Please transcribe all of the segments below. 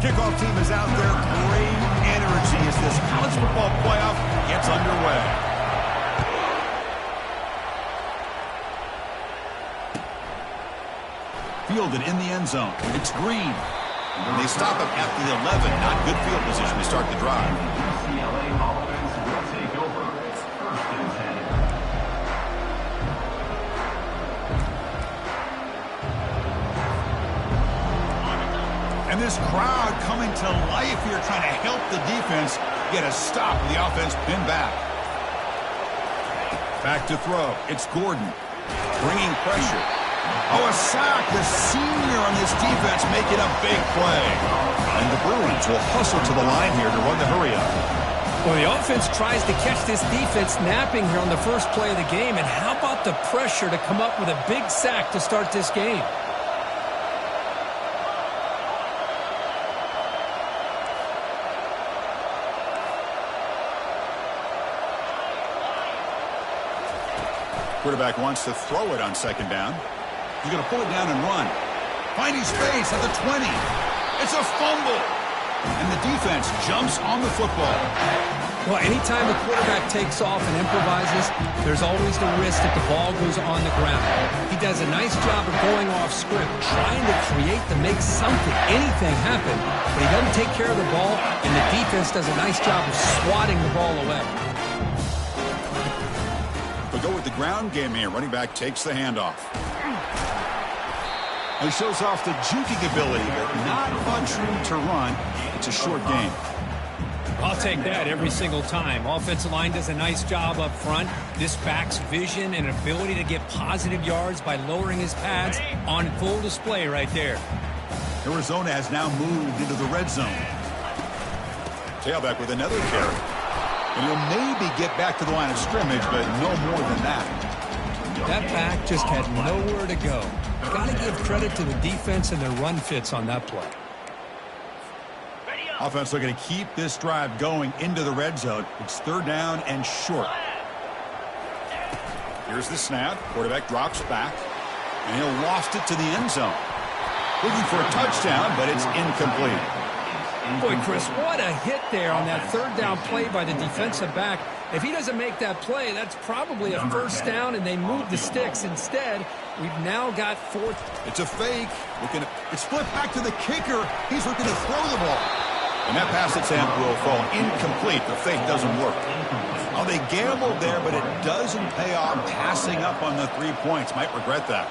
Kickoff team is out there. Great energy as this college football playoff gets underway. Fielded in the end zone. It's Green. And they stop him at the 11. Not good field position to start the drive. UCLA offense will take over. It's 1st and 10. And this crowd coming to life here, trying to help the defense get a stop. The offense pinned back. Back to throw. It's Gordon. Bringing pressure. Oh, a sack. The senior on this defense making a big play. And the Bruins will hustle to the line here to run the hurry-up. Well, the offense tries to catch this defense napping here on the first play of the game. And how about the pressure to come up with a big sack to start this game? Quarterback wants to throw it on 2nd down. He's going to pull it down and run. Finding space at the 20. It's a fumble. And the defense jumps on the football. Well, anytime the quarterback takes off and improvises, there's always the risk that the ball goes on the ground. He does a nice job of going off script, trying to create to make something, anything happen. But he doesn't take care of the ball, and the defense does a nice job of swatting the ball away. We'll go with the ground game here. Running back takes the handoff. He shows off the juking ability, but not much room to run. It's a short game. I'll take that every single time. Offensive line does a nice job up front. This back's vision and ability to get positive yards by lowering his pads on full display right there. Arizona has now moved into the red zone. Tailback with another carry. And he'll maybe get back to the line of scrimmage, but no more than that. That back just had nowhere to go. Got to give credit to the defense and their run fits on that play. Offense looking to keep this drive going into the red zone. It's 3rd down and short. Here's the snap. Quarterback drops back. And he'll loft it to the end zone. Looking for a touchdown, but it's incomplete. Boy, Chris, what a hit there on that 3rd down play by the defensive back. If he doesn't make that play, that's probably a 1st down, and they move the sticks. Instead, we've now got 4th. It's a fake. It's flipped back to the kicker. He's looking to throw the ball. And that pass attempt will fall incomplete. The fake doesn't work. Oh, they gambled there, but it doesn't pay off. Passing up on the 3 points. Might regret that.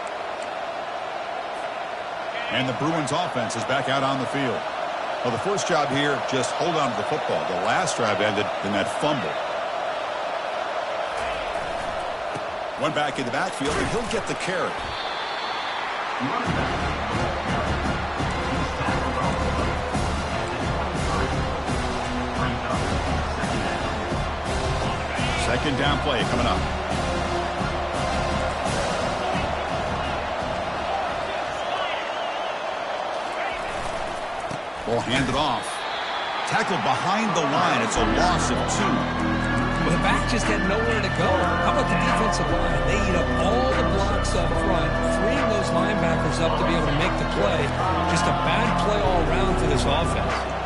And the Bruins offense is back out on the field. Well, the first job here, just hold on to the football. The last drive ended in that fumble. One back in the backfield, and he'll get the carry. Second down play coming up. Ball handed off. Tackled behind the line. It's a loss of 2. Well, the back just had nowhere to go. How about the defensive line? They eat up all the blocks up front, freeing those linebackers up to be able to make the play. Just a bad play all around for this offense.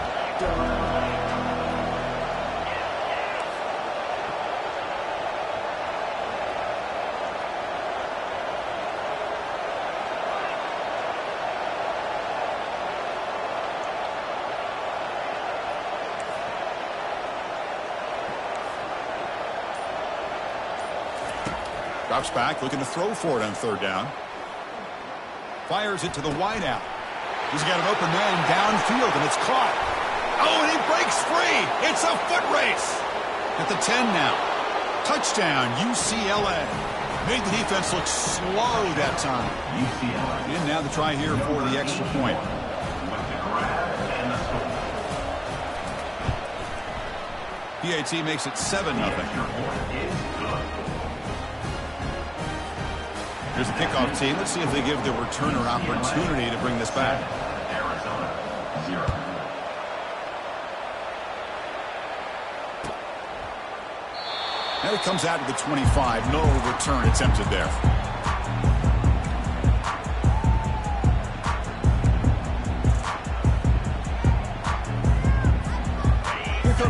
Drops back, looking to throw for it on 3rd down. Fires it to the wideout. He's got an open man downfield, and it's caught. Oh, and he breaks free. It's a foot race. At the 10 now. Touchdown, UCLA. Made the defense look slow that time. UCLA. And now the try here for the extra point. PAT makes it 7-0. Here's the kickoff team. Let's see if they give the returner opportunity to bring this back. Arizona 0. Now it comes out to the 25. No return attempted there.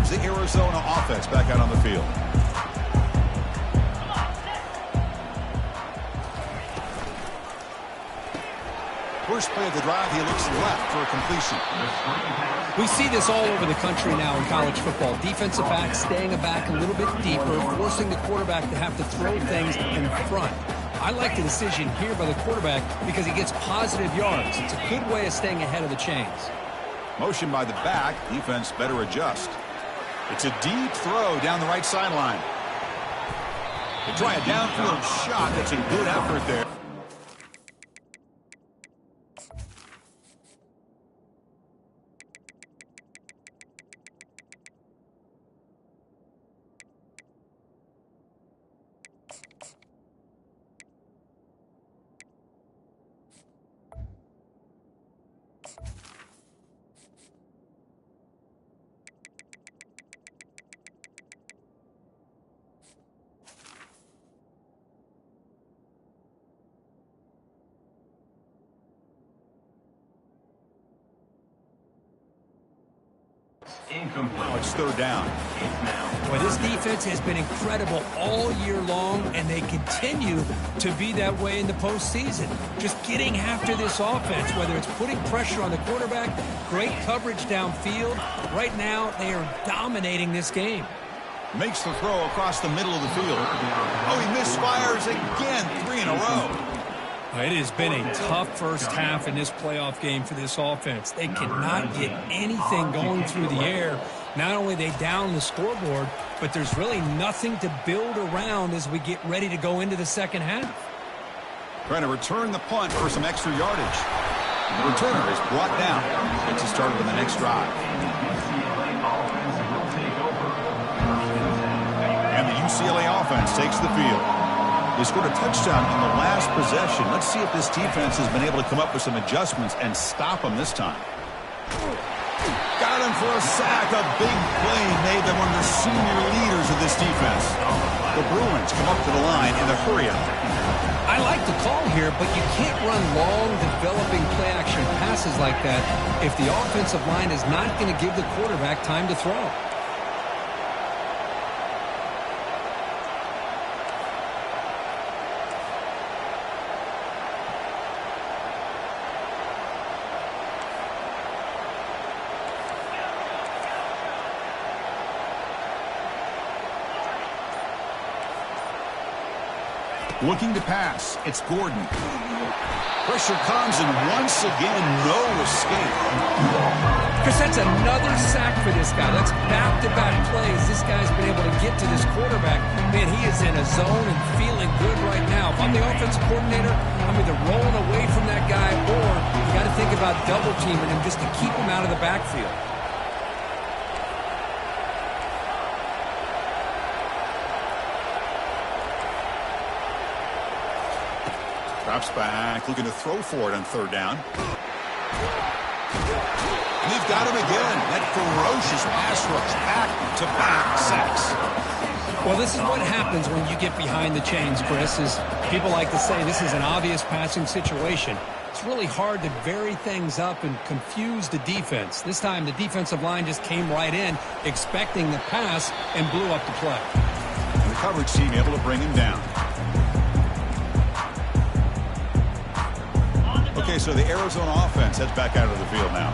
comes the Arizona offense back out on the field. First play of the drive, he looks left for a completion. We see this all over the country now in college football. Defensive backs staying back a little bit deeper, forcing the quarterback to have to throw things in front. I like the decision here by the quarterback because he gets positive yards. It's a good way of staying ahead of the chains. Motion by the back. Defense better adjust. It's a deep throw down the right sideline. They try a downfield shot. That's a good effort there. Now it's third down. Well, this defense has been incredible all year long, and they continue to be that way in the postseason. Just getting after this offense, whether it's putting pressure on the quarterback, great coverage downfield. Right now, they are dominating this game. Makes the throw across the middle of the field. Oh, he misfires again, 3 in a row. It has been a tough first half in this playoff game for this offense. They cannot get anything going through the air. Not only are they down the scoreboard, but there's really nothing to build around as we get ready to go into the second half. Trying to return the punt for some extra yardage. The returner is brought down. Gets us started on the next drive. And the UCLA offense takes the field. They scored a touchdown on the last possession. Let's see if this defense has been able to come up with some adjustments and stop them this time. Got him for a sack. A big play made them one of the senior leaders of this defense. The Bruins come up to the line in a hurry up. I like the call here, but you can't run long, developing play-action passes like that if the offensive line is not going to give the quarterback time to throw. Looking to pass. It's Gordon. Pressure comes, and once again, no escape. Chris, that's another sack for this guy. That's back-to-back plays. This guy's been able to get to this quarterback. Man, he is in a zone and feeling good right now. If I'm the offensive coordinator, I'm either rolling away from that guy or you got to think about double-teaming him just to keep him out of the backfield. Drops back, looking to throw for it on third down. And they've got him again. That ferocious pass rush, back-to-back sacks. Well, this is what happens when you get behind the chains, Chris, is people like to say this is an obvious passing situation. It's really hard to vary things up and confuse the defense. This time, the defensive line just came right in, expecting the pass, and blew up the play. And the coverage team able to bring him down. Okay, so the Arizona offense heads back out of the field now.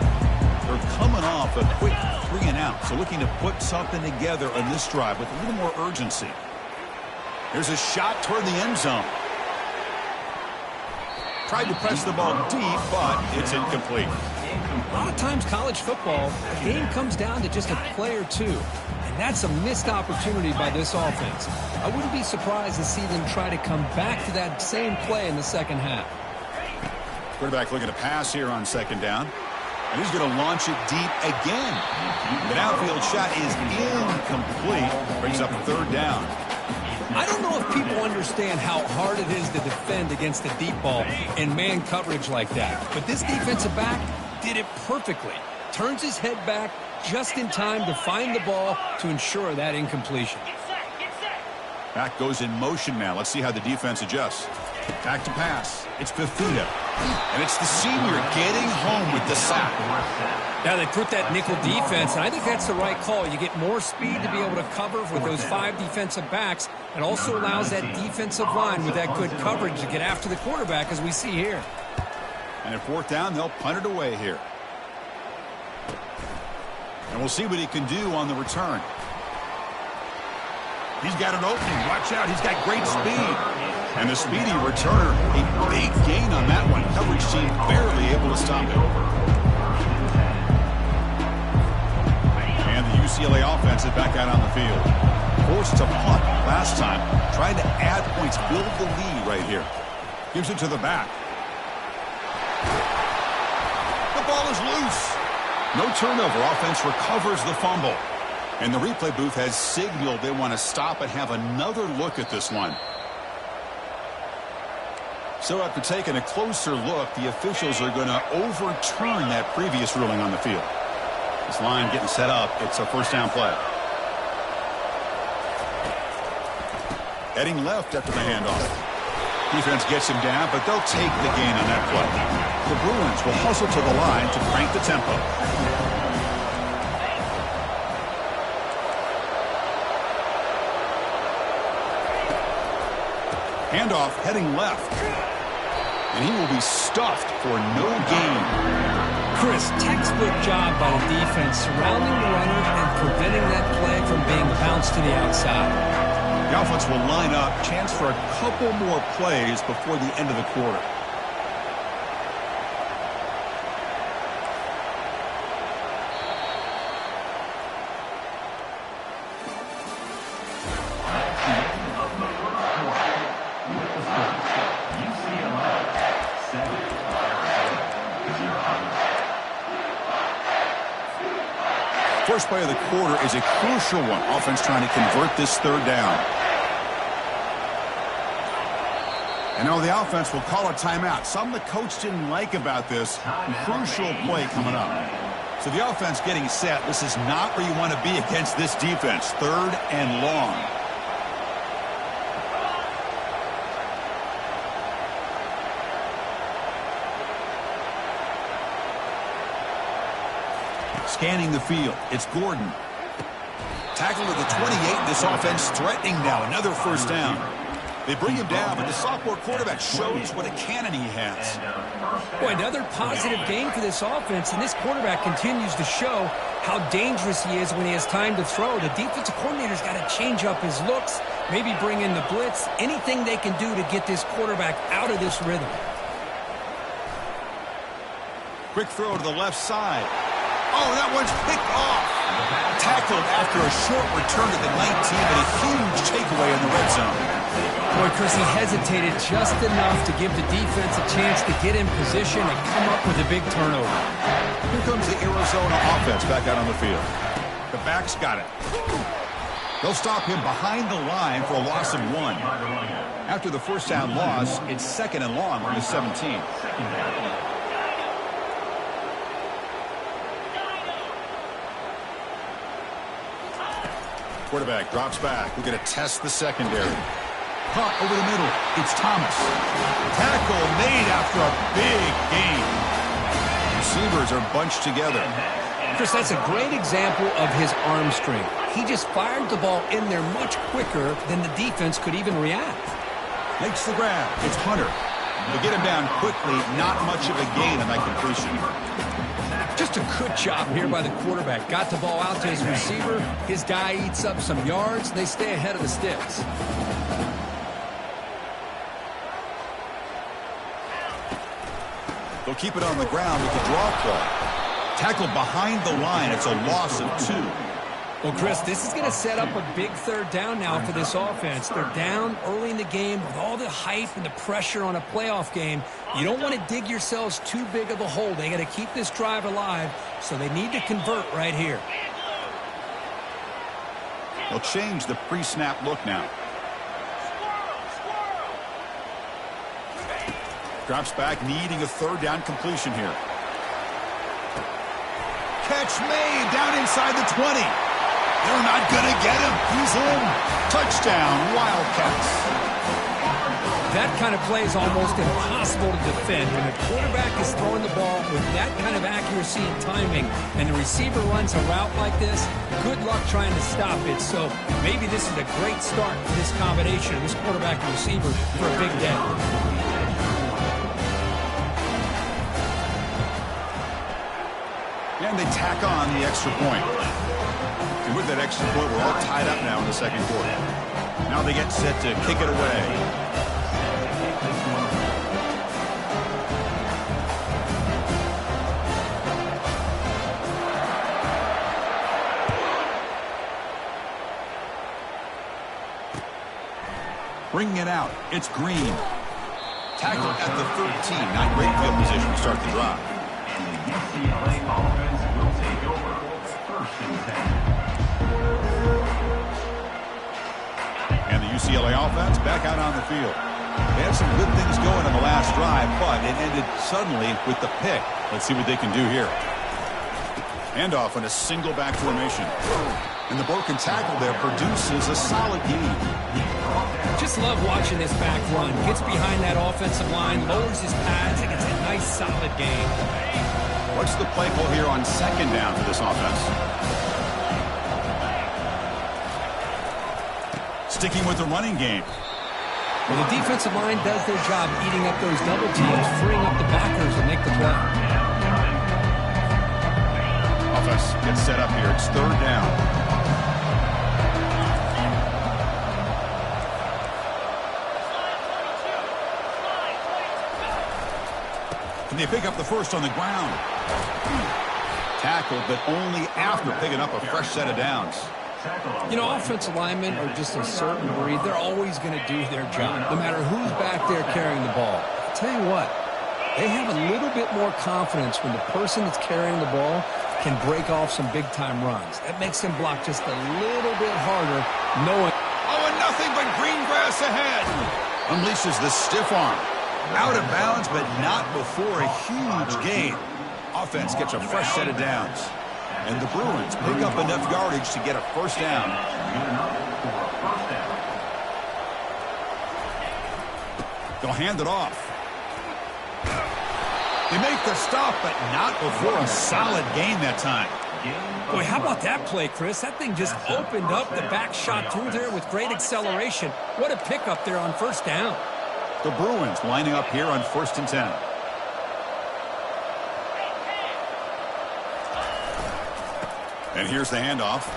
They're coming off a quick 3 and out, so looking to put something together on this drive with a little more urgency. Here's a shot toward the end zone. Tried to press the ball deep, but it's incomplete. A lot of times college football, the game comes down to just a play or two, and that's a missed opportunity by this offense. I wouldn't be surprised to see them try to come back to that same play in the second half. Quarterback looking to pass here on second down. And he's going to launch it deep again. The downfield shot is incomplete. Brings up third down. I don't know if people understand how hard it is to defend against a deep ball in man coverage like that. But this defensive back did it perfectly. Turns his head back just in time to find the ball to ensure that incompletion. Back goes in motion now. Let's see how the defense adjusts. Back to pass. It's Fafita. And it's the senior getting home with the sack. Now they put that nickel defense, and I think that's the right call. You get more speed to be able to cover with those 5 defensive backs. It also allows that defensive line with that good coverage to get after the quarterback, as we see here. And at 4th down, they'll punt it away here. And we'll see what he can do on the return. He's got an opening. Watch out. He's got great speed. And the speedy returner, a big gain on that one. Coverage team barely able to stop it. And the UCLA offense is back out on the field. Forced to punt last time. Trying to add points, build the lead right here. Gives it to the back. The ball is loose. No turnover. Offense recovers the fumble. And the replay booth has signaled they want to stop and have another look at this one. So after taking a closer look, the officials are going to overturn that previous ruling on the field. This line getting set up. It's a 1st down play. Heading left after the handoff. Defense gets him down, but they'll take the gain on that play. The Bruins will hustle to the line to crank the tempo. Handoff heading left. And he will be stuffed for no gain. Chris, textbook job by the defense surrounding the runner and preventing that play from being bounced to the outside. The offense will line up. Chance for a couple more plays before the end of the quarter. First play of the quarter is a crucial one. Offense trying to convert this 3rd down. And now the offense will call a timeout. Something the coach didn't like about this. Crucial play coming up. So the offense getting set. This is not where you want to be against this defense. 3rd and long. Scanning the field. It's Gordon. Tackled at the 28. This offense threatening now. Another 1st down. They bring him down, but the sophomore quarterback shows what a cannon he has. Boy, another positive game for this offense, and this quarterback continues to show how dangerous he is when he has time to throw. The defensive coordinator's got to change up his looks, maybe bring in the blitz, anything they can do to get this quarterback out of this rhythm. Quick throw to the left side. Oh, that one's picked off. Tackled after a short return to the 19, but a huge takeaway in the red zone. Boy, Chris, he hesitated just enough to give the defense a chance to get in position and come up with a big turnover. Here comes the Arizona offense back out on the field. The back's got it. They'll stop him behind the line for a loss of 1. After the 1st down loss, it's 2nd and long on the 17. Quarterback drops back. We're going to test the secondary. Caught over the middle. It's Thomas. Tackle made after a big gain. Receivers are bunched together. Chris, that's a great example of his arm strength. He just fired the ball in there much quicker than the defense could even react. Makes the grab. It's Hunter. They get him down quickly. Not much of a gain on that completion. Just a good job here by the quarterback. Got the ball out to his receiver. His guy eats up some yards. They stay ahead of the sticks. They'll keep it on the ground with the draw play. Tackled behind the line. It's a loss of 2. Well, Chris, this is going to set up a big 3rd down now for this offense. They're down early in the game with all the hype and the pressure on a playoff game. You don't want to dig yourselves too big of a hole. They got to keep this drive alive, so they need to convert right here. They'll change the pre-snap look now. Drops back, needing a 3rd down completion here. Catch made down inside the 20. They're not going to get him. He's in. Touchdown, Wildcats. That kind of play is almost impossible to defend. When a quarterback is throwing the ball with that kind of accuracy and timing, and the receiver runs a route like this, good luck trying to stop it. So maybe this is a great start for this combination of this quarterback and receiver for a big day. And they tack on the extra point. And with that extra point, we're all tied up now in the second quarter. Now they get set to kick it away. Bringing it out, it's Green. Tackle at the 13, not great field position to start the drive. And the UCLA offense will take over. First and 10. And the UCLA offense back out on the field. They had some good things going on the last drive, but it ended suddenly with the pick. Let's see what they can do here. Handoff in a single back formation. And the broken tackle there produces a solid gain. Just love watching this back run. Gets behind that offensive line, lowers his pads, and gets a nice solid gain. What's the play call here on second down for this offense? Sticking with the running game. Well, the defensive line does their job eating up those double teams, freeing up the backers to make the play. Offense gets set up here. It's third down. And they pick up the first on the ground. Tackled, but only after picking up a fresh set of downs. You know, offensive linemen are just a certain breed. They're always going to do their job, no matter who's back there carrying the ball. I'll tell you what, they have a little bit more confidence when the person that's carrying the ball can break off some big-time runs. That makes them block just a little bit harder, knowing... Oh, and nothing but green grass ahead. Unleashes the stiff arm. Out of bounds, but not before a huge gain. Offense gets a fresh set of downs. And the Bruins pick up enough yardage to get a first down. They'll hand it off. They make the stop, but not before a solid gain that time. Boy, how about that play, Chris? That thing just opened up. The back shot through there with great acceleration. What a pickup there on first down. The Bruins lining up here on 1st and 10. And here's the handoff.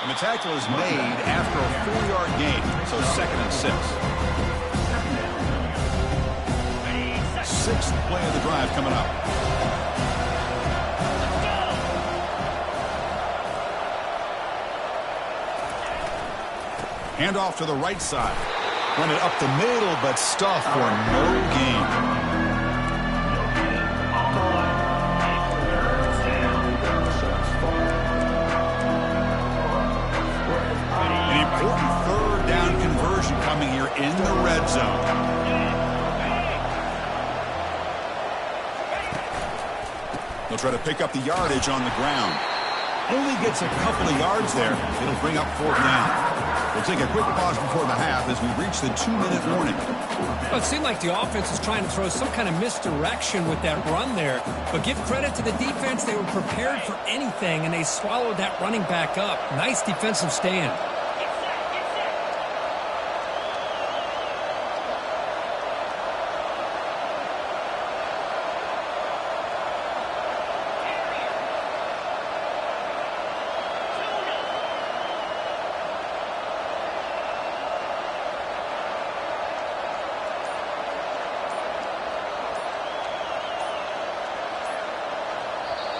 And the tackle is made after a 4-yard gain, so 2nd and 6. Sixth play of the drive coming up. Handoff to the right side. Run it up the middle, but stuffed for no gain. Coming here in the red zone. They'll try to pick up the yardage on the ground. Only gets a couple of yards there. It'll bring up 4th down. We'll take a quick pause before the half as we reach the 2-minute warning. Well, it seemed like the offense is trying to throw some kind of misdirection with that run there. But give credit to the defense. They were prepared for anything, and they swallowed that running back up. Nice defensive stand.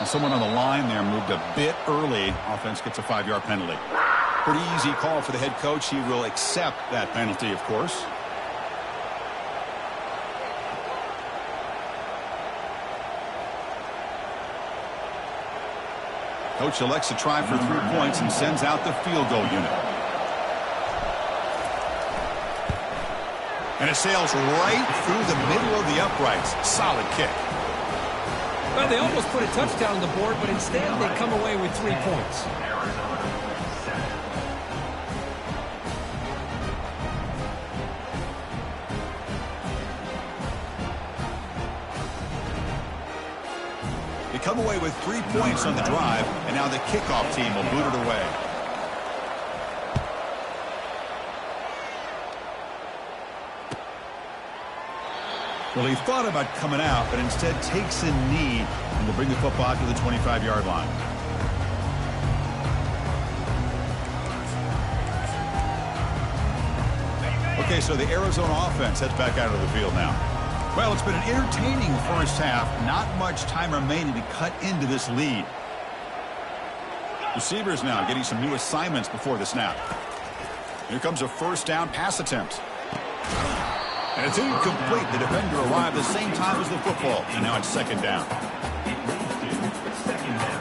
Someone on the line there moved a bit early. Offense gets a 5-yard penalty. Pretty easy call for the head coach. He will accept that penalty, of course. Coach elects to try for 3 points and sends out the field goal unit. And it sails right through the middle of the uprights. Solid kick. Well, they almost put a touchdown on the board, but instead they come away with 3 points. away with 3 points on the drive, and now the kickoff team will boot it away. Well, he thought about coming out, but instead takes a knee and will bring the football to the 25-yard line. Okay, so the Arizona offense heads back out of the field now. Well, it's been an entertaining first half. Not much time remaining to cut into this lead. Receivers now getting some new assignments before the snap. Here comes a first down pass attempt. And it's incomplete. The defender arrived the same time as the football. And now it's second down. Second down.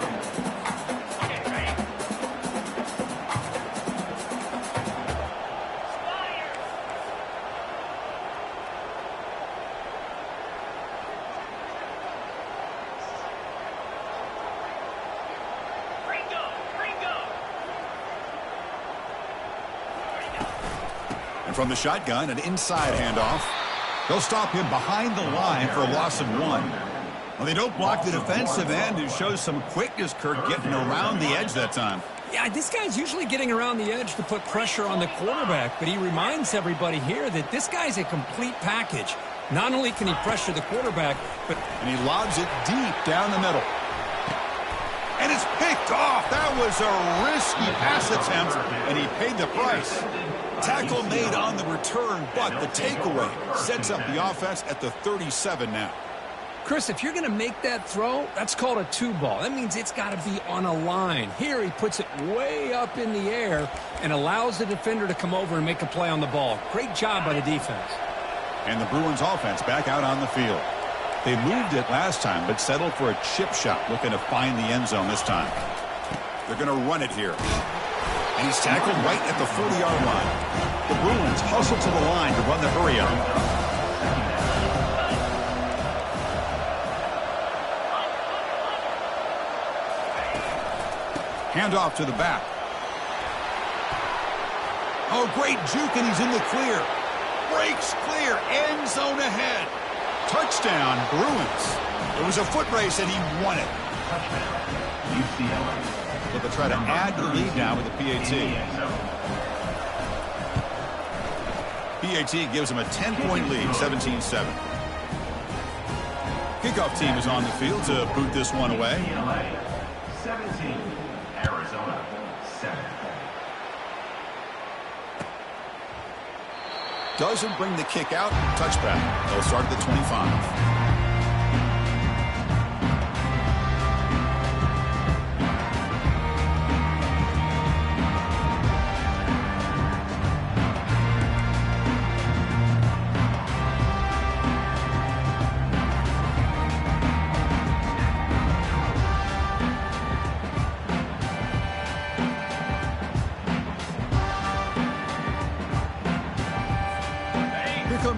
And from the shotgun, an inside handoff. They'll stop him behind the line for a loss of 1. Well, they don't block the defensive end, who shows some quickness, Kirk, getting around the edge that time. Yeah, this guy's usually getting around the edge to put pressure on the quarterback, but he reminds everybody here that this guy's a complete package. Not only can he pressure the quarterback, but... And he lobs it deep down the middle. And it's picked off. That was a risky pass attempt, and he paid the price. Tackle made on the return, but the takeaway sets up the offense at the 37 now. Chris, if you're going to make that throw, that's called a 2-ball. That means it's got to be on a line. Here he puts it way up in the air and allows the defender to come over and make a play on the ball. Great job by the defense. And the Bruins offense back out on the field. They moved it last time, but settled for a chip shot, looking to find the end zone this time. They're going to run it here. And he's tackled right at the 40-yard line. The Bruins hustle to the line to run the hurry-up. Handoff to the back. Oh, great juke, and he's in the clear. Breaks clear, end zone ahead. Touchdown, Bruins. It was a foot race, and he won it. Touchdown, UCLA. But they'll try to add the lead now with the PAT. PAT gives them a 10-point lead, 17-7. Kickoff team is on the field to boot this one away. UCLA 17, Arizona 7. Doesn't bring the kick out. Touchback. They'll start at the 25.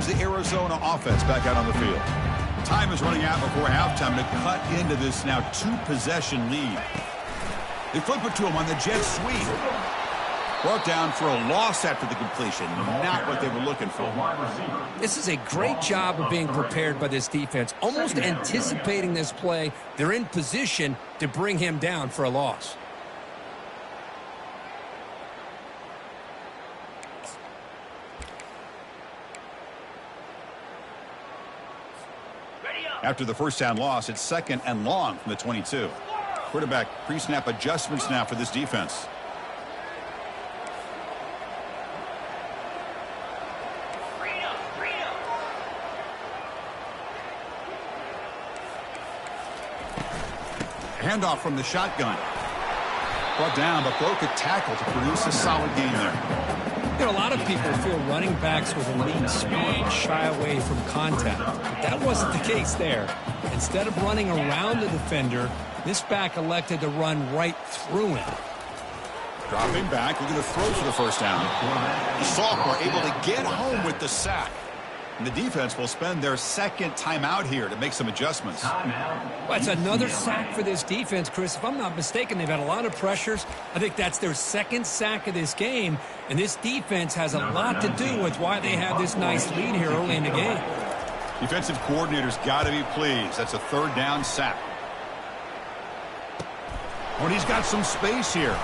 The Arizona offense back out on the field. Time is running out before halftime to cut into this now 2-possession lead. They flip it to him on the jet sweep. Brought down for a loss after the completion. Not what they were looking for. This is a great job of being prepared by this defense. Almost anticipating this play. They're in position to bring him down for a loss. After the first down loss, it's second and long from the 22. Quarterback pre-snap adjustments now for this defense. Handoff from the shotgun. Brought down, but broke a tackle to produce a solid gain there. You know, a lot of people feel running backs with elite speed shy away from contact. But that wasn't the case there. Instead of running around the defender, this back elected to run right through him. Dropping back, looking to throw for the first down. The sophomore able to get home with the sack. And the defense will spend their second timeout here to make some adjustments. Well, it's another sack for this defense, Chris. If I'm not mistaken, they've had a lot of pressures. I think that's their second sack of this game. And this defense has a lot to do with why they have this nice lead here early in the game. Defensive coordinator's got to be pleased. That's a third down sack. When he's got some space here.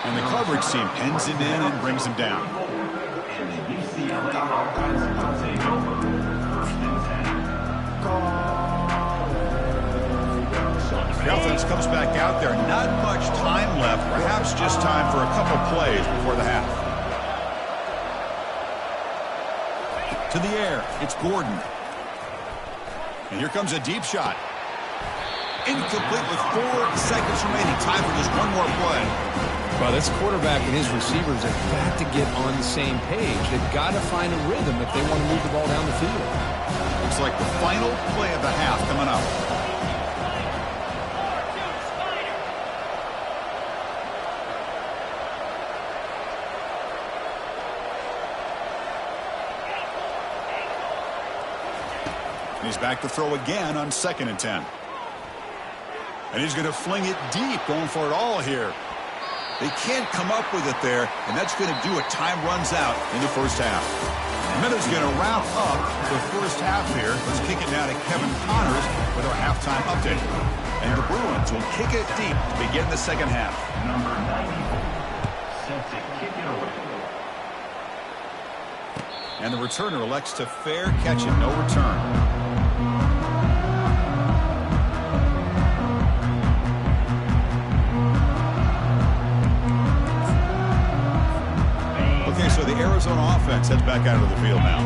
And the coverage team pins him in and brings him down. And the UCLA offense will take over. First and 10. The offense comes back out there. Not much time left. Perhaps just time for a couple plays before the half. To the air. It's Gordon. And here comes a deep shot. Incomplete with 4 seconds remaining. Time for just one more play. Well, this quarterback and his receivers have got to get on the same page. They've got to find a rhythm if they want to move the ball down the field. Looks like the final play of the half coming up. He's back to throw again on 2nd and 10. And he's going to fling it deep, going for it all here. They can't come up with it there, and that's going to do it. Time runs out in the first half. Minutes going to wrap up the first half here. Let's kick it now to Kevin Connors with our halftime update. And the Bruins will kick it deep to begin the second half. Number 94, set to kick it away. And the returner elects to fair catch it, no return. Okay, so the Arizona offense heads back out of the field now.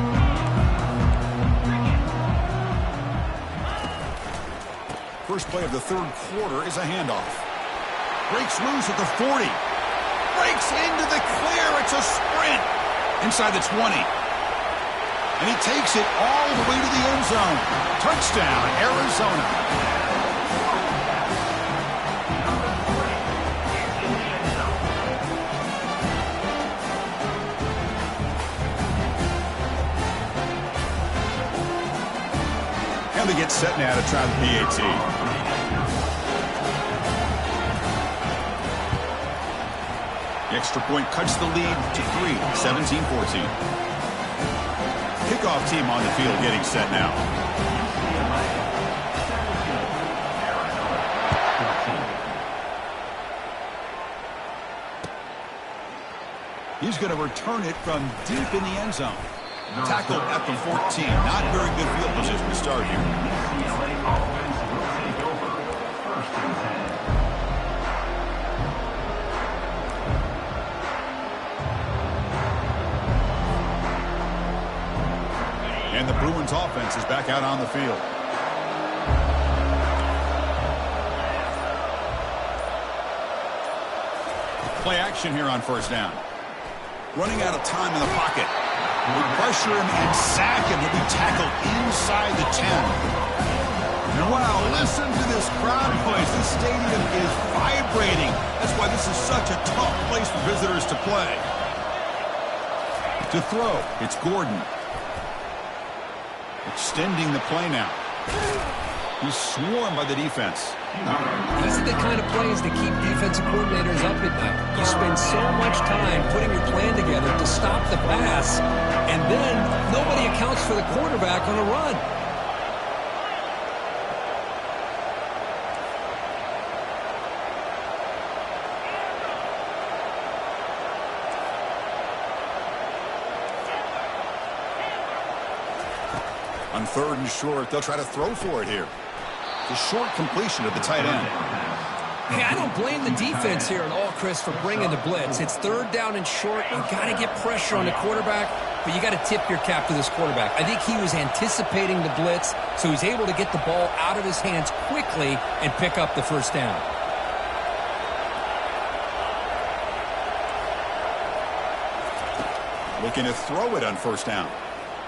First play of the third quarter is a handoff. Breaks loose at the 40. Breaks into the clear. It's a sprint. Inside the 20. And he takes it all the way to the end zone. Touchdown, Arizona. And they get set now to try the PAT. The extra point cuts the lead to 3, 17-14. Kickoff team on the field getting set now. He's going to return it from deep in the end zone. Tackled at the 14. Not very good field position to start here. UCLA offense will take over. First and 10. And the Bruins offense is back out on the field. Play action here on first down. Running out of time in the pocket. We pressure him and sack him. He'll be tackled inside the 10. Wow, listen to this crowd noise. This stadium is vibrating. That's why this is such a tough place for visitors to play. To throw, it's Gordon. Extending the play now. He's swarmed by the defense. These are the kind of plays that keep defensive coordinators up at night. You spend so much time putting your plan together to stop the pass, and then nobody accounts for the quarterback on a run. On 3rd and short, they'll try to throw for it here. The short completion of the tight end. Hey, I don't blame the defense here at all, Chris, for bringing the blitz. It's 3rd down and short. You got to get pressure on the quarterback, but you got to tip your cap to this quarterback. I think he was anticipating the blitz, so he's able to get the ball out of his hands quickly and pick up the first down. Looking to throw it on first down.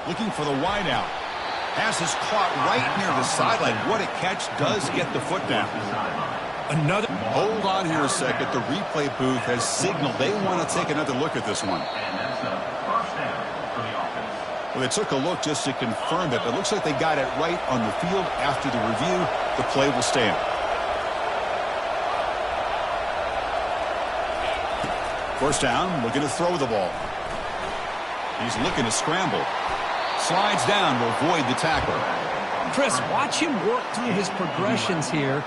Looking for the wide out. Pass is caught right near the sideline. What a catch. Does get the foot down. Another. Hold on here a second. The replay booth has signaled they want to take another look at this one. And that's a first down for the offense. Well, they took a look just to confirm it. It looks like they got it right on the field. After the review, the play will stand. First down, looking to throw the ball. He's looking to scramble. Slides down to avoid the tackle. Chris, watch him work through his progressions here.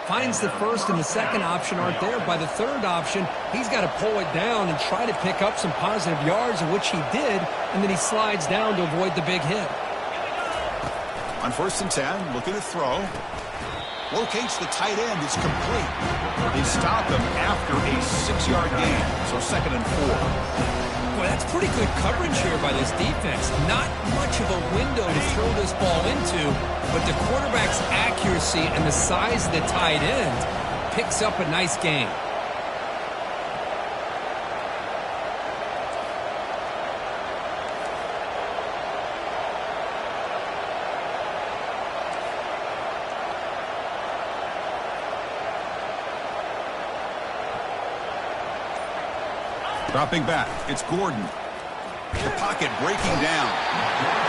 Finds the first and the second option aren't there. By the third option, he's got to pull it down and try to pick up some positive yards, of which he did, and then he slides down to avoid the big hit. On 1st and 10, looking to throw. Locates the tight end. It's complete. They stop him after a 6-yard gain, so 2nd and 4. Boy, that's pretty good coverage here by this defense. Not much of a window to throw this ball into, but the quarterback's accuracy and the size of the tight end picks up a nice gain. Dropping back, it's Gordon. The pocket breaking down.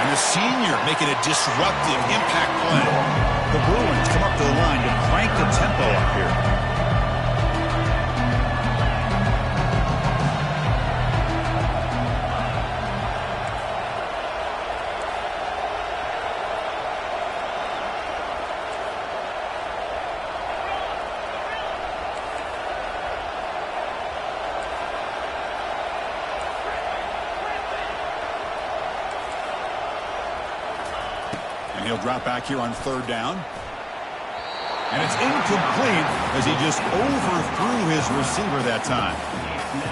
And the senior making a disruptive impact play. The Bruins come up to the line to crank the tempo up here. He'll drop back here on 3rd down. And it's incomplete as he just overthrew his receiver that time.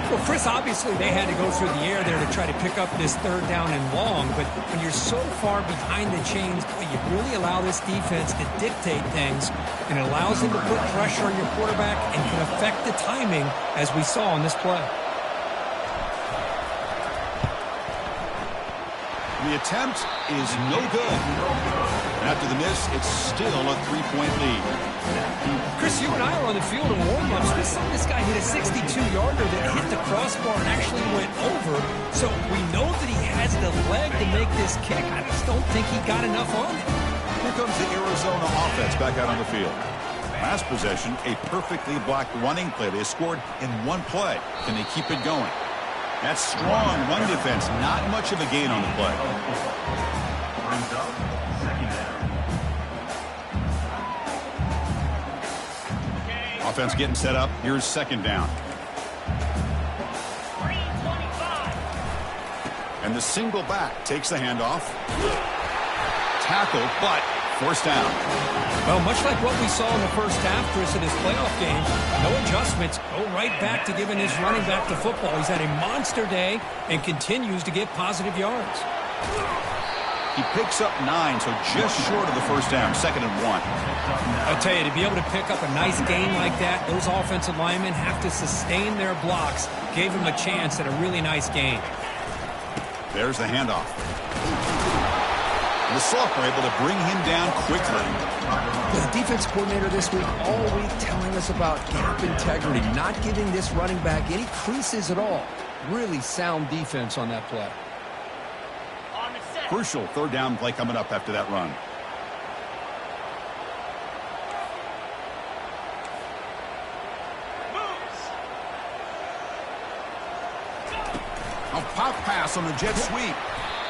Well, Chris, obviously they had to go through the air there to try to pick up this 3rd down and long, but when you're so far behind the chains, boy, you really allow this defense to dictate things, and it allows them to put pressure on your quarterback and can affect the timing, as we saw on this play. The attempt is no good. And after the miss, it's still a 3-point lead. Chris, you and I were on the field in warm-ups. We saw this guy hit a 62-yarder that hit the crossbar and actually went over. So we know that he has the leg to make this kick. I just don't think he got enough on it. Here comes the Arizona offense back out on the field. Last possession, a perfectly blocked running play. They scored in one play. Can they keep it going? That strong run defense, not much of a gain on the play. Brings up 2nd down. Offense getting set up. Here's 2nd down. And the single back takes the handoff. Tackle, but forced down. Well, much like what we saw in the first half, Chris, in his playoff game, no adjustments, go right back to giving his running back the football. He's had a monster day and continues to get positive yards. He picks up 9, so just short of the first down, 2nd and 1. I tell you, to be able to pick up a nice gain like that, those offensive linemen have to sustain their blocks. Gave him a chance at a really nice gain. There's the handoff. The Soft were able to bring him down quickly. The defense coordinator this week all week telling us about gap integrity, not giving this running back any creases at all. Really sound defense on that play. Crucial 3rd down play coming up after that run. A pop pass on the jet sweep.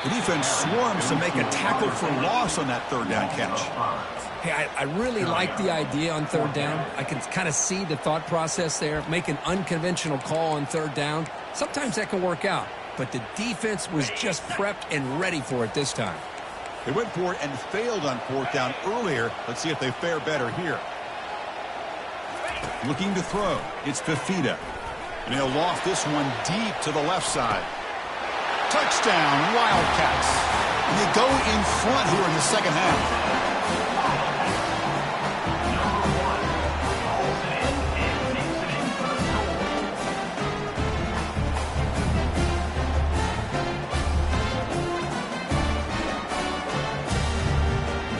The defense swarms to make a tackle for loss on that 3rd down catch. Hey, I really like the idea on 3rd down. I can kind of see the thought process there. Make an unconventional call on 3rd down. Sometimes that can work out, but the defense was just prepped and ready for it this time. They went for it and failed on 4th down earlier. Let's see if they fare better here. Looking to throw. It's Fafita. And he'll loft this one deep to the left side. Touchdown, Wildcats. And they go in front here in the 2nd half.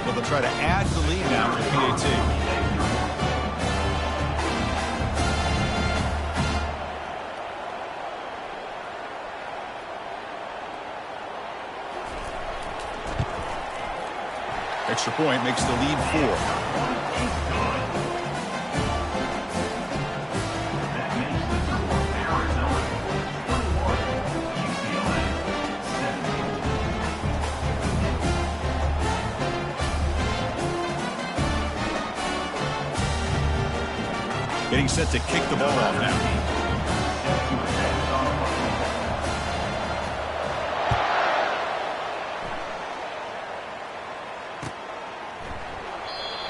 But they'll try to add the lead now for PAT. Extra point makes the lead 4. That makes the score Arizona 21, UCLA 17. set to kick the ball off now.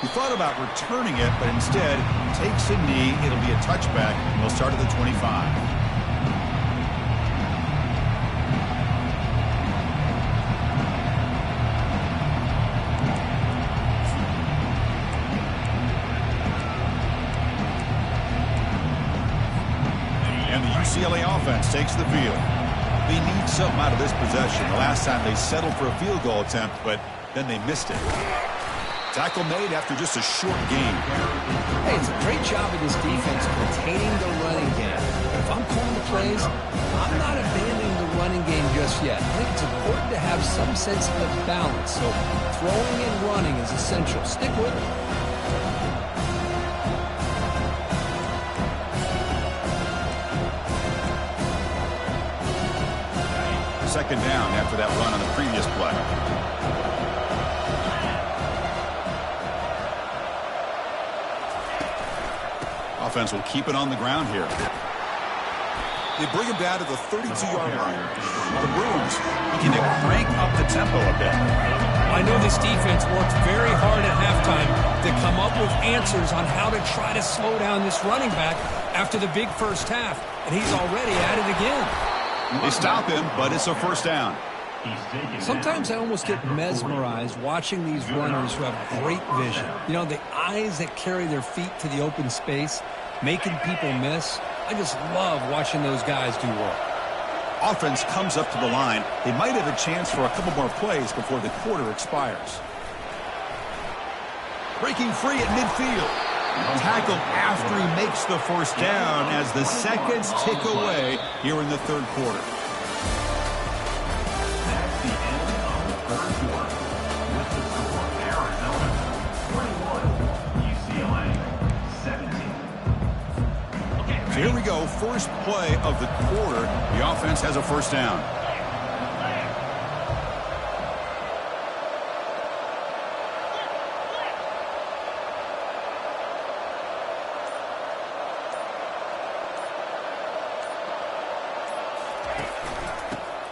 He thought about returning it, but instead takes a knee. It'll be a touchback, and they'll start at the 25. UCLA offense takes the field. They need something out of this possession. The last time they settled for a field goal attempt, but then they missed it. Tackle made after just a short game. Hey, it's a great job of this defense containing the running game. But if I'm calling the plays, I'm not abandoning the running game just yet. I think it's important to have some sense of balance. So throwing and running is essential. Stick with it. Second down after that run on the previous play. Offense will keep it on the ground here. They bring him down to the 32-yard line. The Bruins begin to crank up the tempo a bit. I know this defense worked very hard at halftime to come up with answers on how to try to slow down this running back after the big first half, and he's already at it again. They stop him, but it's a first down. Sometimes I almost get mesmerized watching these runners who have great vision. You know, the eyes that carry their feet to the open space, making people miss. I just love watching those guys do work. Offense comes up to the line. They might have a chance for a couple more plays before the quarter expires. Breaking free at midfield. Tackle after he makes the first down as the seconds tick away here in the third quarter. That's the end of the third quarter. With the score, Arizona 21, UCLA 17. So here we go, first play of the quarter. The offense has a first down.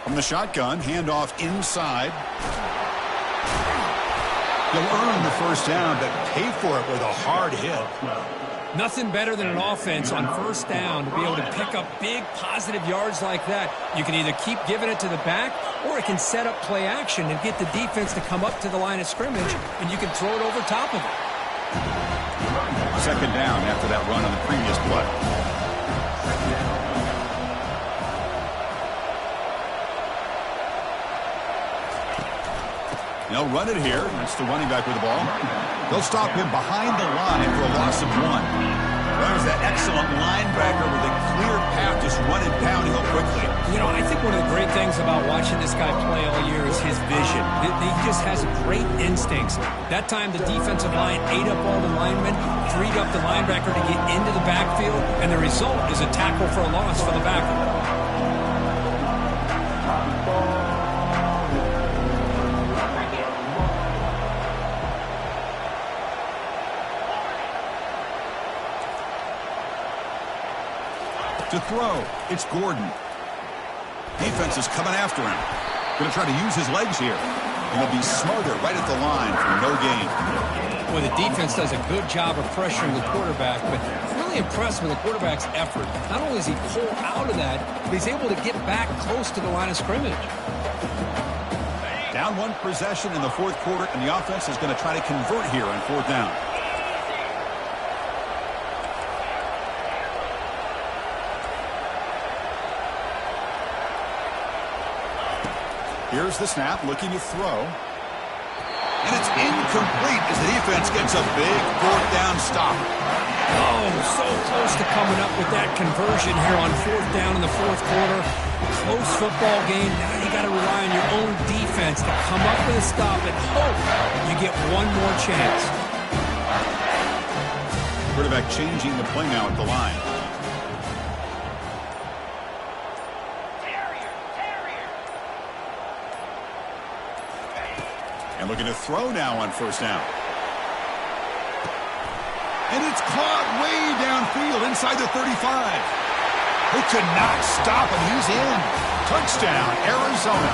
From the shotgun, handoff inside. You'll earn the first down, but pay for it with a hard hit. Nothing better than an offense on first down to be able to pick up big positive yards like that. You can either keep giving it to the back, or it can set up play action and get the defense to come up to the line of scrimmage, and you can throw it over top of it. Second down after that run on the previous play. They'll run it here. That's the running back with the ball. They'll stop him behind the line for a loss of 1. There's that excellent linebacker with a clear path just running downhill quickly. You know, I think one of the great things about watching this guy play all year is his vision. He just has great instincts. That time the defensive line ate up all the linemen, freed up the linebacker to get into the backfield, and the result is a tackle for a loss for the backer. To throw, it's Gordon. Defense is coming after him. Going to try to use his legs here. And he'll be smarter right at the line for no gain. Well, the defense does a good job of pressuring the quarterback, but really impressed with the quarterback's effort. Not only does he pull out of that, but he's able to get back close to the line of scrimmage. Down one possession in the fourth quarter, and the offense is going to try to convert here on fourth down. Here's the snap, looking to throw. And it's incomplete as the defense gets a big fourth down stop. Oh, so close to coming up with that conversion here on fourth down in the fourth quarter. Close football game. Now you got to rely on your own defense to come up with a stop and hope you get one more chance. Quarterback changing the play now at the line. And looking to throw now on first down. And it's caught way downfield inside the 35. He could not stop him. He's in. Touchdown, Arizona.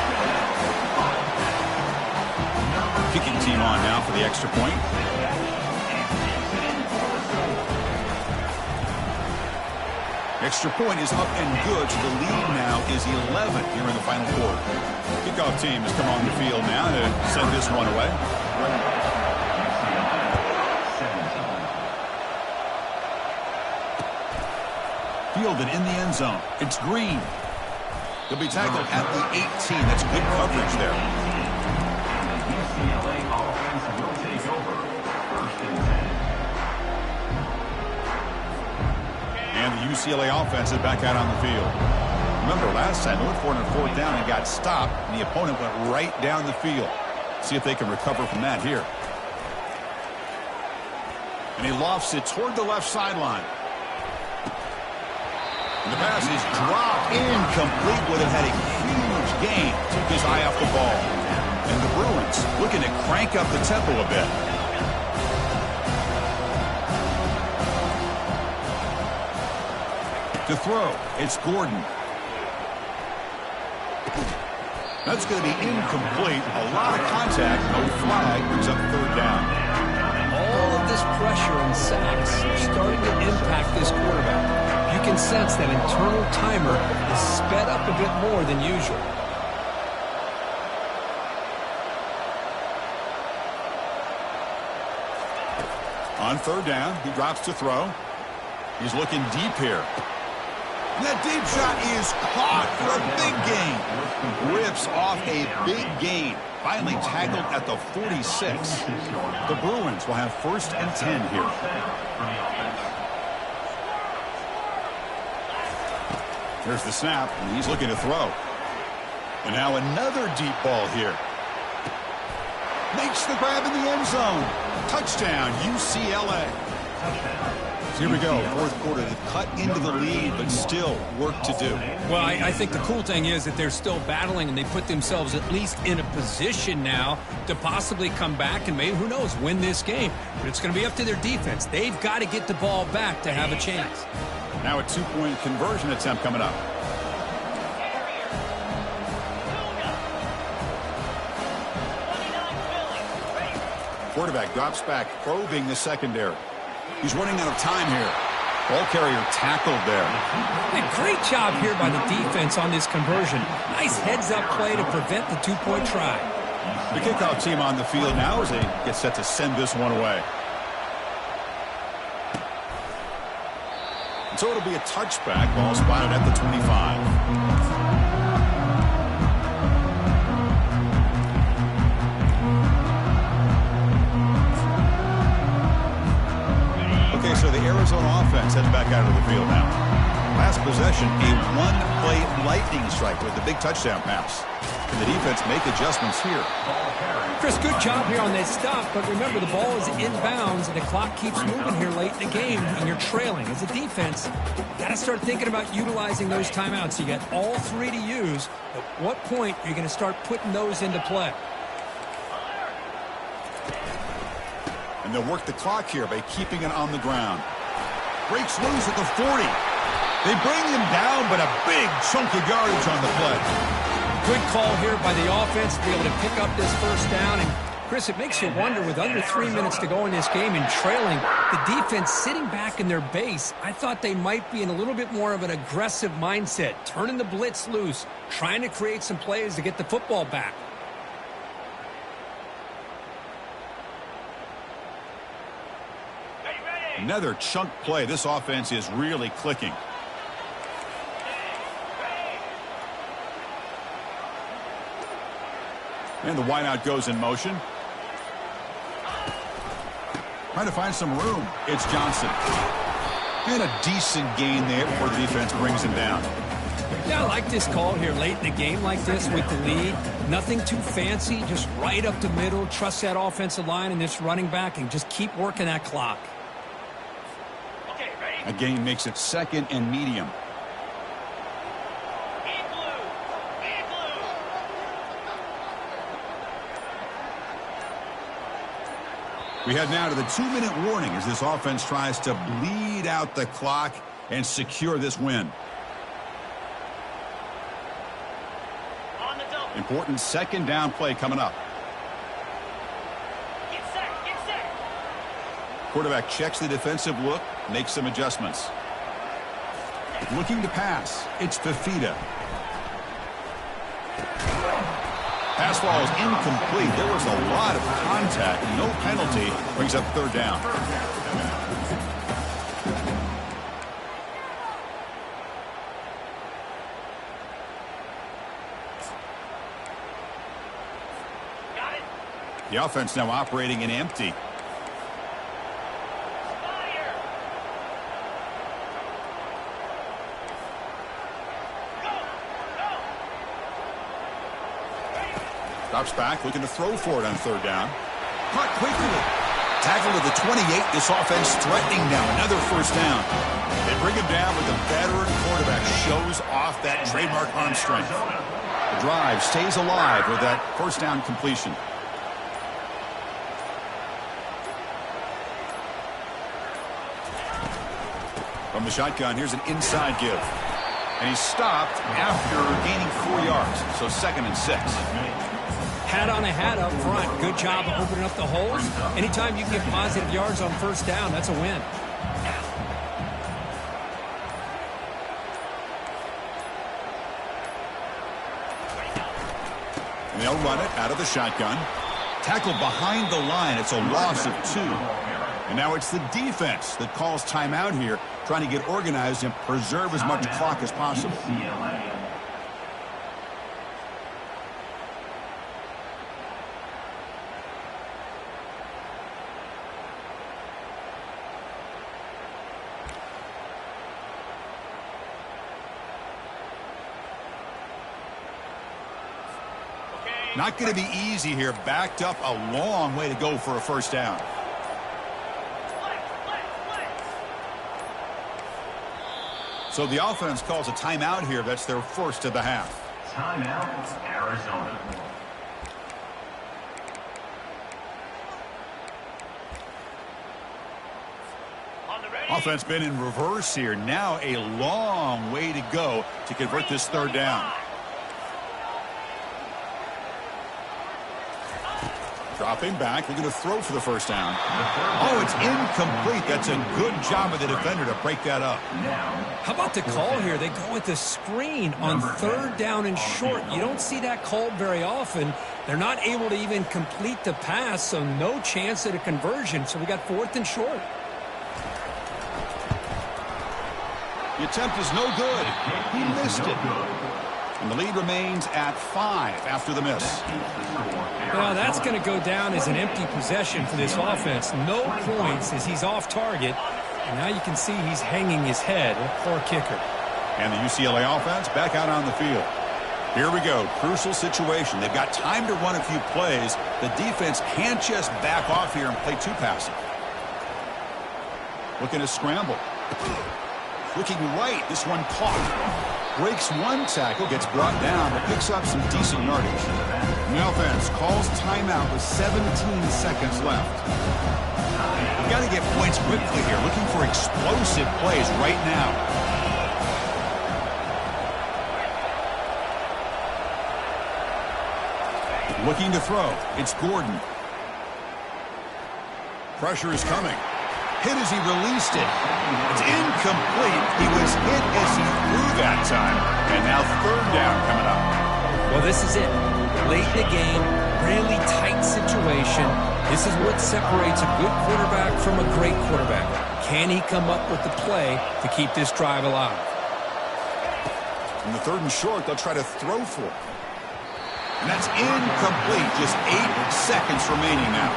Kicking team on now for the extra point. Extra point is up and good, so the lead now is 11 here in the final quarter. Kickoff team has come on the field now to send this one away. Fielded in the end zone. It's Green. He'll be tackled at the 18. That's good coverage there. UCLA offense will take over. 1st and 10. And the UCLA offense is back out on the field. Remember, last time they went for it on 4th down and got stopped, and the opponent went right down the field. See if they can recover from that here. And he lofts it toward the left sideline. And the pass is dropped incomplete. Would have had a huge gain. Took his eye off the ball. And the Bruins looking to crank up the tempo a bit. To throw, it's Gordon. That's going to be incomplete. A lot of contact. No flag. Brings up 3rd down. All of this pressure and sacks are starting to impact this quarterback. You can sense that internal timer is sped up a bit more than usual. On 3rd down, he drops to throw. He's looking deep here. And that deep shot is caught for a big gain. Rips off a big gain. Finally tackled at the 46. The Bruins will have 1st and 10 here. There's the snap, and he's looking to throw. And now another deep ball here. Makes the grab in the end zone. Touchdown, UCLA. So here we go, 4th quarter. They've cut into the lead, but still work to do. Well, I think the cool thing is that they're still battling, and they put themselves at least in a position now to possibly come back and maybe, who knows, win this game. But it's going to be up to their defense. They've got to get the ball back to have a chance. Now a 2-point conversion attempt coming up. Quarterback drops back, probing the secondary. He's running out of time here. Ball carrier tackled there. A great job here by the defense on this conversion. Nice heads-up play to prevent the 2-point try. The kickoff team on the field now as they get set to send this one away. So it'll be a touchback. Ball spotted at the 25. Okay, so the Arizona offense heads back out of the field now. Last possession, a 1-play lightning strike with the big touchdown pass. Can the defense make adjustments here? Chris, good job here on that stop, but remember the ball is inbounds and the clock keeps moving here late in the game and you're trailing. As a defense, you got to start thinking about utilizing those timeouts. You got all 3 to use. At what point are you going to start putting those into play? And they'll work the clock here by keeping it on the ground. Breaks loose at the 40. They bring him down, but a big chunk of yardage on the play. Good call here by the offense to be able to pick up this 1st down. And, Chris, it makes you wonder, with under 3 minutes to go in this game and trailing, the defense sitting back in their base, I thought they might be in a little bit more of an aggressive mindset, turning the blitz loose, trying to create some plays to get the football back. Another chunk play. This offense is really clicking. And the wideout goes in motion. Trying to find some room. It's Johnson. And a decent gain there before the defense brings him down. Yeah, I like this call here late in the game like this with the lead. Nothing too fancy, just right up the middle. Trust that offensive line and this running back and just keep working that clock. A gain makes it 2nd and medium. We head now to the 2-minute warning as this offense tries to bleed out the clock and secure this win. Important second down play coming up. Get set, get set. Quarterback checks the defensive look, makes some adjustments. Looking to pass. It's Fafita. Pass ball is incomplete. There was a lot of contact. No penalty. Brings up third down. Got it. The offense now operating in empty. Fire. Go, go. Drops back, looking to throw for it on third down. Caught quickly. Tackle to the 28. This offense threatening now. Another first down. They bring him down, but the veteran quarterback shows off that trademark arm strength. The drive stays alive with that first down completion. From the shotgun, here's an inside give. And he's stopped after gaining 4 yards. So 2nd and 6. Hat on a hat up front. Good job of opening up the holes. Anytime you can get positive yards on first down, that's a win. And they'll run it out of the shotgun. Tackled behind the line. It's a loss of 2. And now it's the defense that calls timeout here, trying to get organized and preserve as much clock as possible. UCLA. Not going to be easy here. Backed up a long way to go for a first down. So the offense calls a timeout here. That's their first of the half. Timeout, Arizona. Offense been in reverse here. Now a long way to go to convert this third down. Dropping back, looking to throw for the first down. Oh, it's incomplete. That's a good job of the defender to break that up. How about the call here? They go with the screen on third down and short. You don't see that called very often. They're not able to even complete the pass, so no chance at a conversion. So we got 4th and short. The attempt is no good. He missed it. And the lead remains at 5 after the miss. Well, that's going to go down as an empty possession for this offense. No points as he's off target. And now you can see he's hanging his head. A poor kicker. And the UCLA offense back out on the field. Here we go. Crucial situation. They've got time to run a few plays. The defense can't just back off here and play too passive. Looking to scramble. Looking right. This one caught. Breaks one tackle, gets brought down, but picks up some decent yardage. And the offense calls timeout with 17 seconds left. You've got to get points quickly here. Looking for explosive plays right now. Looking to throw. It's Gordon. Pressure is coming. Hit as he released it. It's incomplete. He was hit as he threw that time. And now third down coming up. Well, this is it. Late in the game, really tight situation. This is what separates a good quarterback from a great quarterback. Can he come up with the play to keep this drive alive? In the 3rd and short, they'll try to throw for it. And that's incomplete. Just 8 seconds remaining now.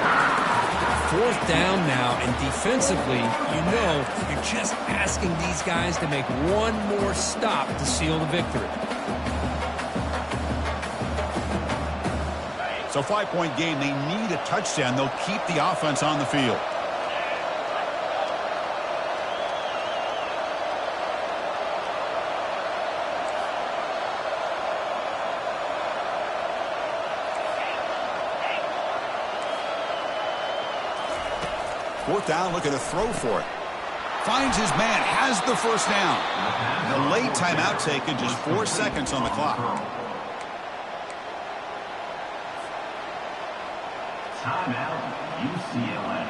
4th down now, and defensively, you know, you're just asking these guys to make one more stop to seal the victory. So 5-point game, they need a touchdown. They'll keep the offense on the field. 4th down, looking to throw for it. Finds his man, has the first down. The late timeout taken, just 4 seconds on the clock. Timeout, UCLA.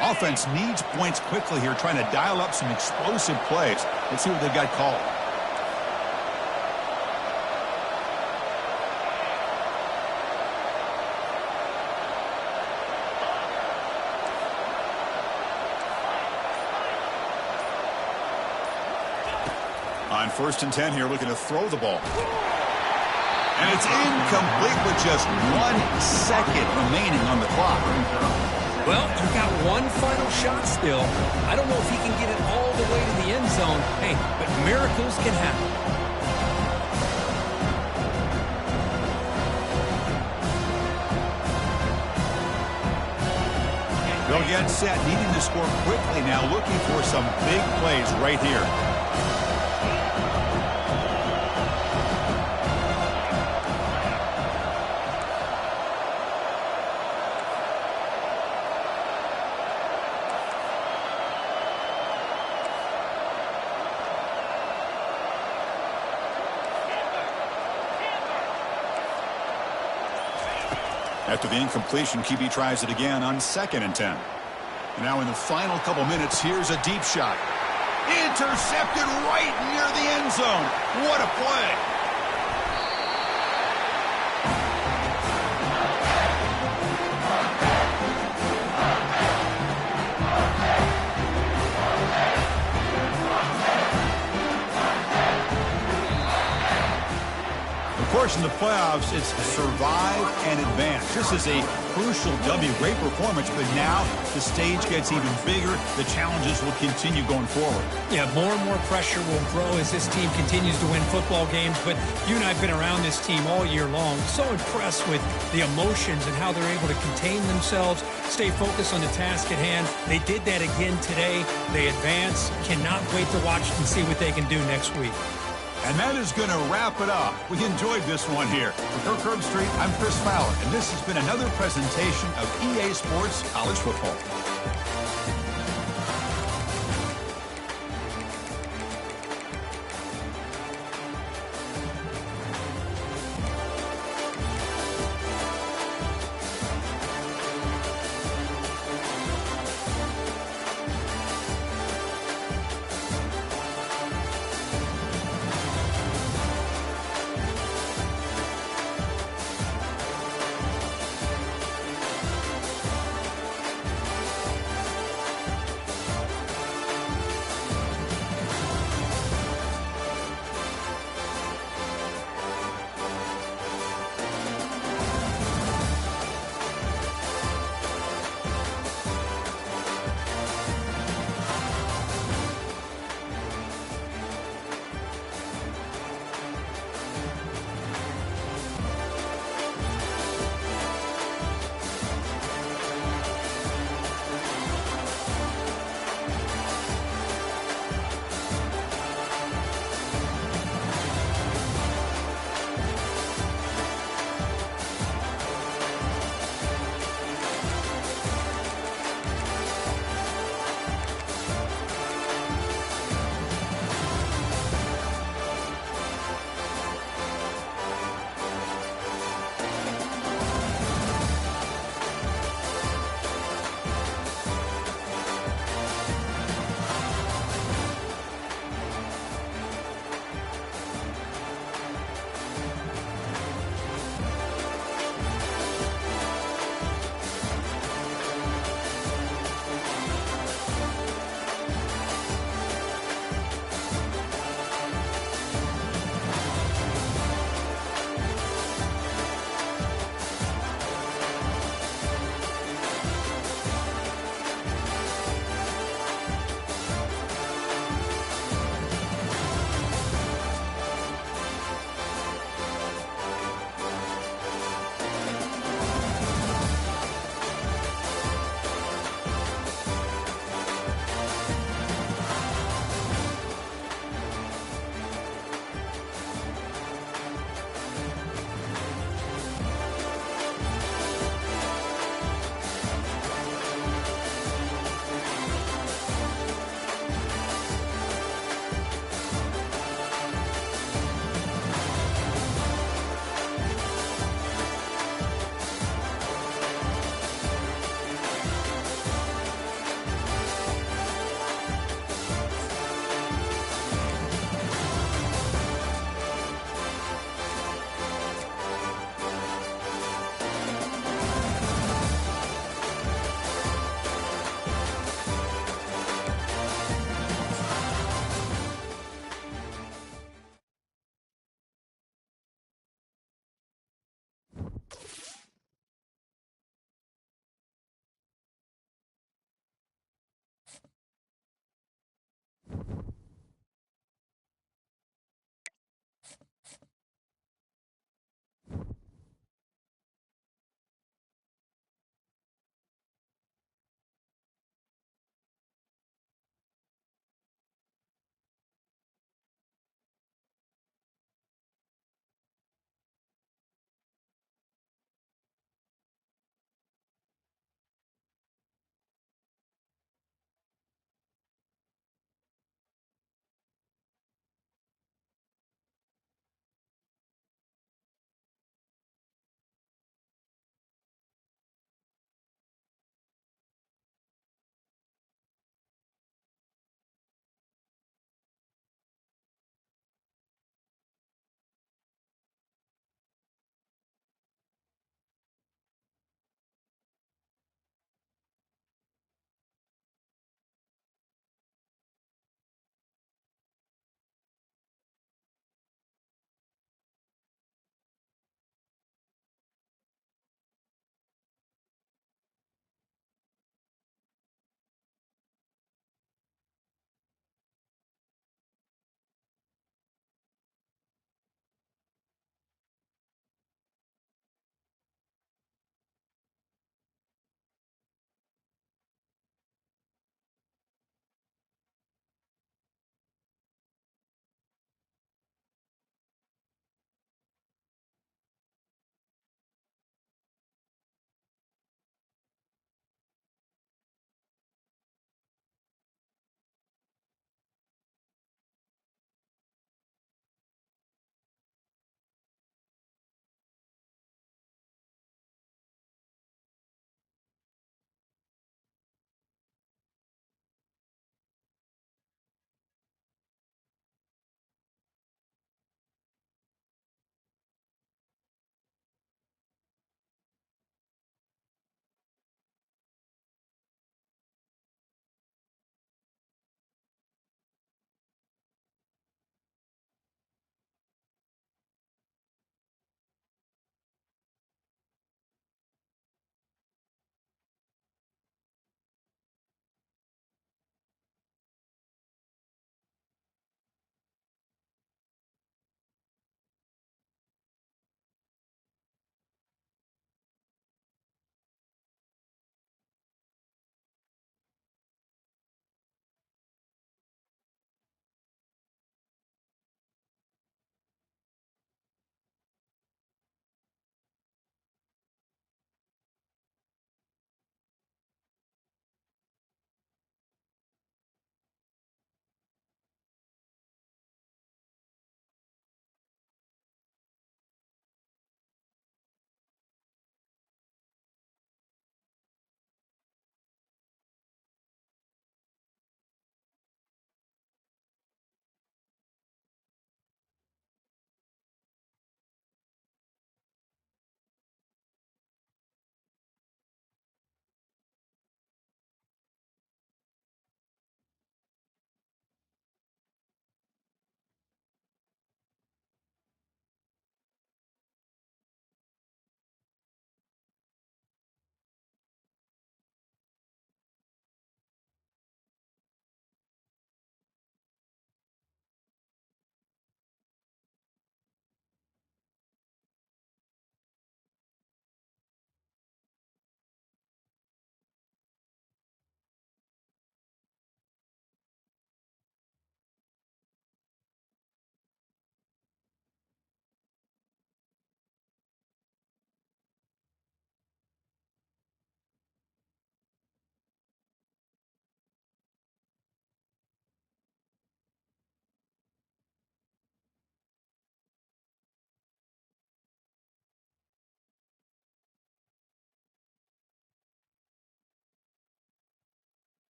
Offense needs points quickly here, trying to dial up some explosive plays. Let's see what they've got called. On 1st and 10 here, looking to throw the ball. And it's incomplete with just 1 second remaining on the clock. Well, you got one final shot still. I don't know if he can get it all the way to the end zone. Hey, but miracles can happen. They'll get set, needing to score quickly now, looking for some big plays right here. After the incompletion, QB tries it again on 2nd and 10. Now in the final couple minutes, here's a deep shot. Intercepted right near the end zone. What a play. Of course, in the playoffs, it's survive and advance. This is a crucial W. Great performance, but now the stage gets even bigger. The challenges will continue going forward. Yeah, more and more pressure will grow as this team continues to win football games. But you and I have been around this team all year long. So impressed with the emotions and how they're able to contain themselves, stay focused on the task at hand. They did that again today. They advance. Cannot wait to watch and see what they can do next week. And that is going to wrap it up. We enjoyed this one here. For Kirk Herbstreit, I'm Chris Fowler, and this has been another presentation of EA Sports College Football.